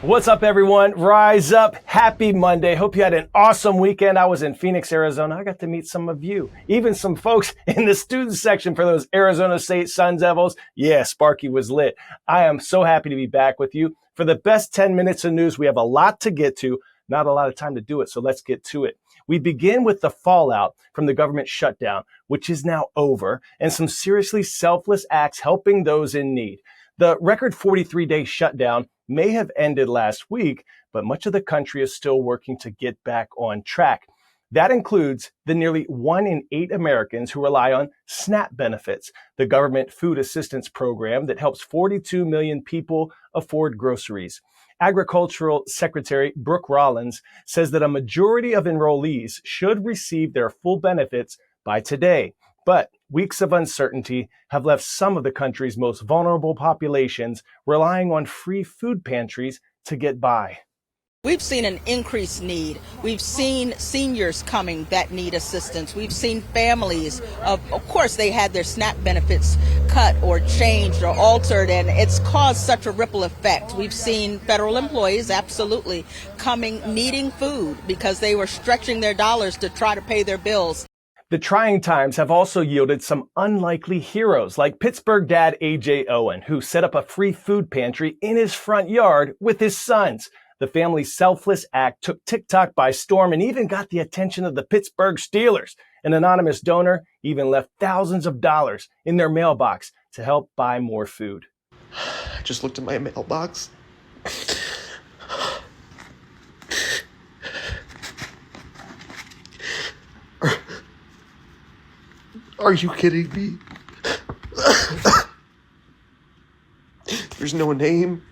What's up, everyone? Rise up. Happy Monday. Hope you had an awesome weekend. I was in Phoenix, Arizona. I got to meet some of you, even some folks in the student section for those Arizona State Sun Devils. Yeah, Sparky was lit. I am so happy to be back with you. For the best 10 minutes of news, we have a lot to get to, not a lot of time to do it, so let's get to it. We begin with the fallout from the government shutdown, which is now over, and some seriously selfless acts helping those in need. The record 43-day shutdown may have ended last week, but much of the country is still working to get back on track. That includes the nearly 1 in 8 Americans who rely on SNAP benefits, the government food assistance program that helps 42 million people afford groceries. Agricultural Secretary Brooke Rollins says that a majority of enrollees should receive their full benefits by today. But weeks of uncertainty have left some of the country's most vulnerable populations relying on free food pantries to get by. We've seen an increased need. We've seen seniors coming that need assistance. We've seen families, of course, they had their SNAP benefits cut or changed or altered, and it's caused such a ripple effect. We've seen federal employees absolutely coming needing food because they were stretching their dollars to try to pay their bills. The trying times have also yielded some unlikely heroes like Pittsburgh dad A.J. Owen, who set up a free food pantry in his front yard with his sons. The family's selfless act took TikTok by storm and even got the attention of the Pittsburgh Steelers. An anonymous donor even left thousands of dollars in their mailbox to help buy more food. I just looked at my mailbox. Are you kidding me? There's no name.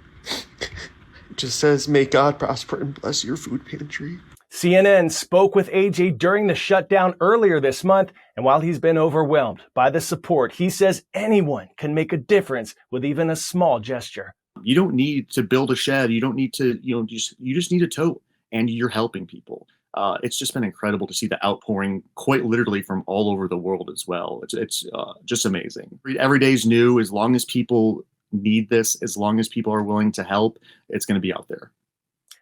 It just says, "May God prosper and bless your food pantry." CNN spoke with AJ during the shutdown earlier this month, and while he's been overwhelmed by the support, he says anyone can make a difference with even a small gesture. You don't need to build a shed. You don't need to, you just need a tote, and you're helping people. It's just been incredible to see the outpouring, quite literally, from all over the world as well. It's just amazing. Every day's new. As long as people need this, as long as people are willing to help, it's going to be out there.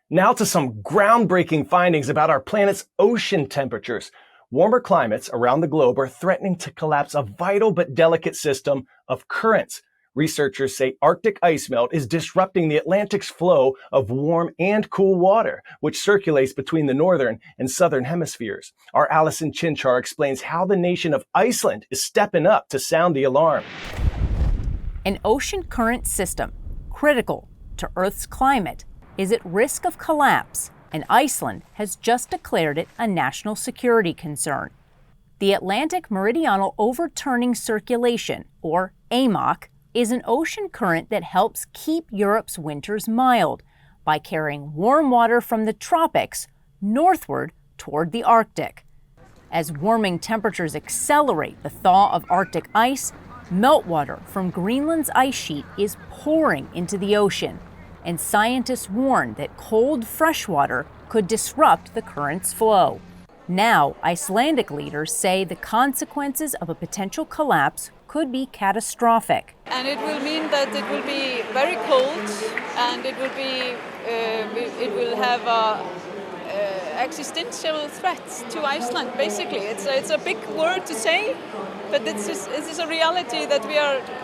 Now to some groundbreaking findings about our planet's ocean temperatures. Warmer climates around the globe are threatening to collapse a vital but delicate system of currents. Researchers say Arctic ice melt is disrupting the Atlantic's flow of warm and cool water, which circulates between the northern and southern hemispheres. Our Allison Chinchar explains how the nation of Iceland is stepping up to sound the alarm. An ocean current system, critical to Earth's climate, is at risk of collapse, and Iceland has just declared it a national security concern. The Atlantic Meridional Overturning Circulation, or AMOC, is an ocean current that helps keep Europe's winters mild by carrying warm water from the tropics northward toward the Arctic. As warming temperatures accelerate the thaw of Arctic ice, meltwater from Greenland's ice sheet is pouring into the ocean, and scientists warn that cold freshwater could disrupt the current's flow. Now, Icelandic leaders say the consequences of a potential collapse could be catastrophic. And it will mean that it will be very cold, and it will have a existential threat to Iceland. Basically, it's a big word to say, but it is a reality that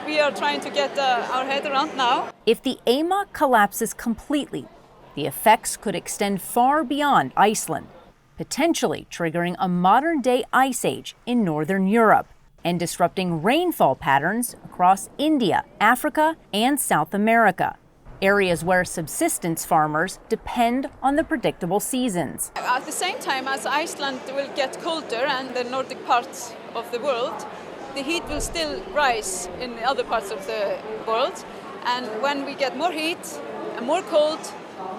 we are trying to get our head around now. If the AMOC collapses completely, the effects could extend far beyond Iceland, potentially triggering a modern-day ice age in northern Europe and disrupting rainfall patterns across India, Africa, and South America, areas where subsistence farmers depend on the predictable seasons. At the same time as Iceland will get colder and the Nordic parts of the world, the heat will still rise in other parts of the world. And when we get more heat and more cold,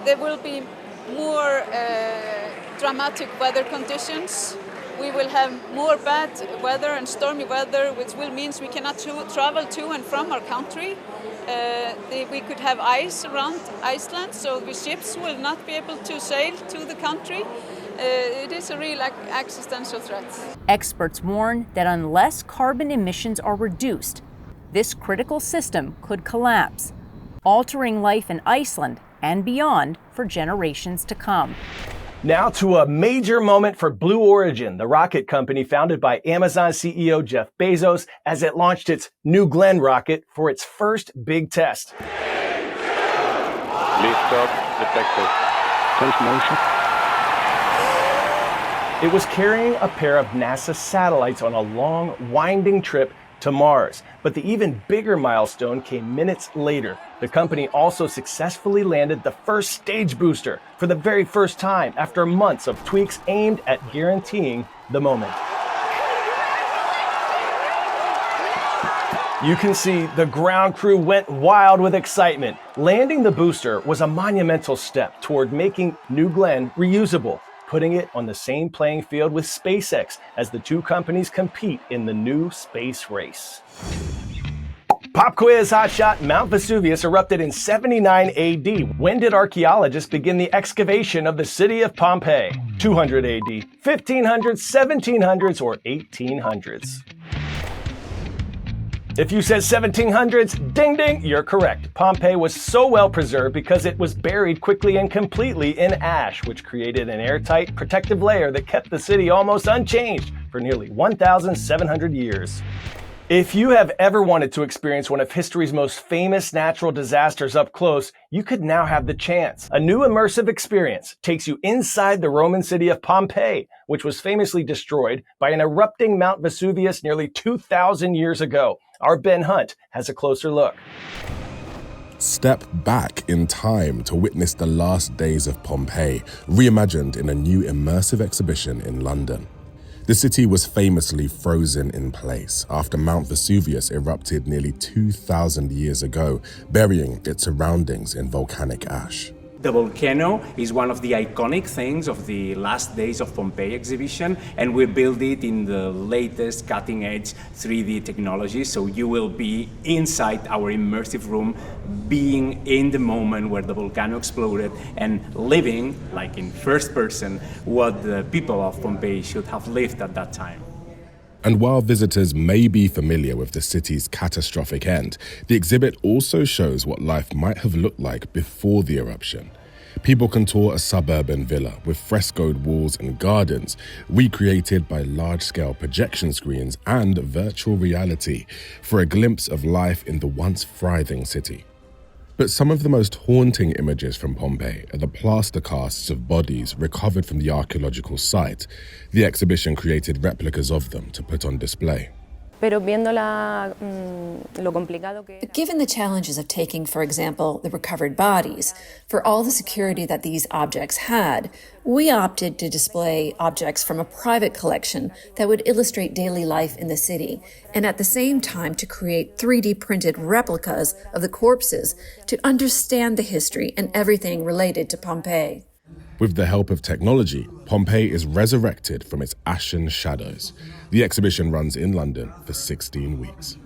there will be more dramatic weather conditions. We will have more bad weather and stormy weather, which will mean we cannot travel to and from our country. We could have ice around Iceland, so the ships will not be able to sail to the country. It is a real existential threat. Experts warn that unless carbon emissions are reduced, this critical system could collapse, altering life in Iceland and beyond for generations to come. Now to a major moment for Blue Origin, the rocket company founded by Amazon CEO Jeff Bezos, as it launched its New Glenn rocket for its first big test. Liftoff detected. Take motion. It was carrying a pair of NASA satellites on a long, winding trip to Mars. But the even bigger milestone came minutes later. The company also successfully landed the first stage booster for the very first time after months of tweaks aimed at guaranteeing the moment. You can see the ground crew went wild with excitement. Landing the booster was a monumental step toward making New Glenn reusable, putting it on the same playing field with SpaceX as the two companies compete in the new space race. Pop quiz hotshot: Mount Vesuvius erupted in 79 AD. When did archaeologists begin the excavation of the city of Pompeii? 200 AD, 1500s, 1700s, or 1800s? If you said 1700s, ding ding, you're correct. Pompeii was so well preserved because it was buried quickly and completely in ash, which created an airtight protective layer that kept the city almost unchanged for nearly 1,700 years. If you have ever wanted to experience one of history's most famous natural disasters up close, you could now have the chance. A new immersive experience takes you inside the Roman city of Pompeii, which was famously destroyed by an erupting Mount Vesuvius nearly 2,000 years ago. Our Ben Hunt has a closer look. Step back in time to witness the last days of Pompeii, reimagined in a new immersive exhibition in London. The city was famously frozen in place after Mount Vesuvius erupted nearly 2,000 years ago, burying its surroundings in volcanic ash. The volcano is one of the iconic things of the Last Days of Pompeii exhibition, and we built it in the latest cutting-edge 3D technology, so you will be inside our immersive room, being in the moment where the volcano exploded and living, like in first person, what the people of Pompeii should have lived at that time. And while visitors may be familiar with the city's catastrophic end, the exhibit also shows what life might have looked like before the eruption. People can tour a suburban villa with frescoed walls and gardens, recreated by large-scale projection screens and virtual reality, for a glimpse of life in the once thriving city. But some of the most haunting images from Pompeii are the plaster casts of bodies recovered from the archaeological site. The exhibition created replicas of them to put on display. But given the challenges of taking, for example, the recovered bodies, for all the security that these objects had, we opted to display objects from a private collection that would illustrate daily life in the city, and at the same time to create 3D printed replicas of the corpses to understand the history and everything related to Pompeii. With the help of technology, Pompeii is resurrected from its ashen shadows. The exhibition runs in London for 16 weeks.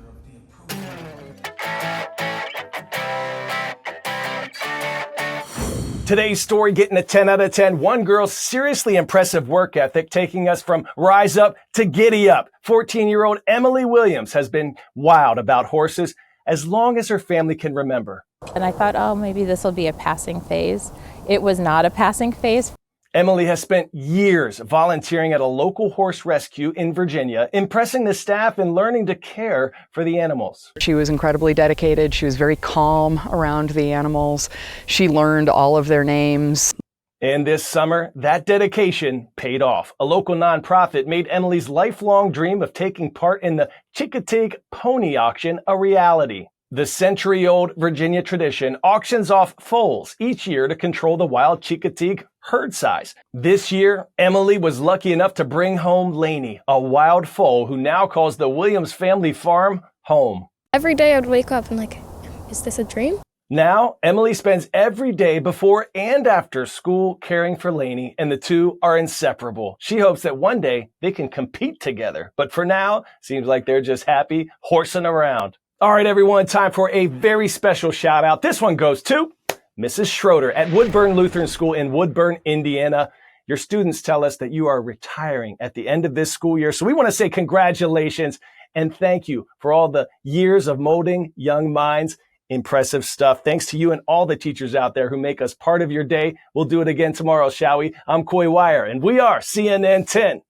Today's story getting a 10 out of 10. One girl's seriously impressive work ethic taking us from rise up to giddy up. 14-year-old Emily Williams has been wild about horses as long as her family can remember. And I thought, oh, maybe this will be a passing phase. It was not a passing phase. Emily has spent years volunteering at a local horse rescue in Virginia, impressing the staff and learning to care for the animals. She was incredibly dedicated. She was very calm around the animals. She learned all of their names. And this summer, that dedication paid off. A local nonprofit made Emily's lifelong dream of taking part in the Chincoteague Pony Auction a reality. The century-old Virginia tradition auctions off foals each year to control the wild Chincoteague herd size. This year, Emily was lucky enough to bring home Lainey, a wild foal who now calls the Williams family farm home. Every day I would wake up and is this a dream? Now, Emily spends every day before and after school caring for Lainey, and the two are inseparable. She hopes that one day they can compete together, but for now, seems like they're just happy horsing around. All right, everyone, time for a very special shout out. This one goes to Mrs. Schroeder at Woodburn Lutheran School in Woodburn, Indiana. Your students tell us that you are retiring at the end of this school year. So we want to say congratulations and thank you for all the years of molding young minds. Impressive stuff. Thanks to you and all the teachers out there who make us part of your day. We'll do it again tomorrow, shall we? I'm Coy Wire, and we are CNN 10.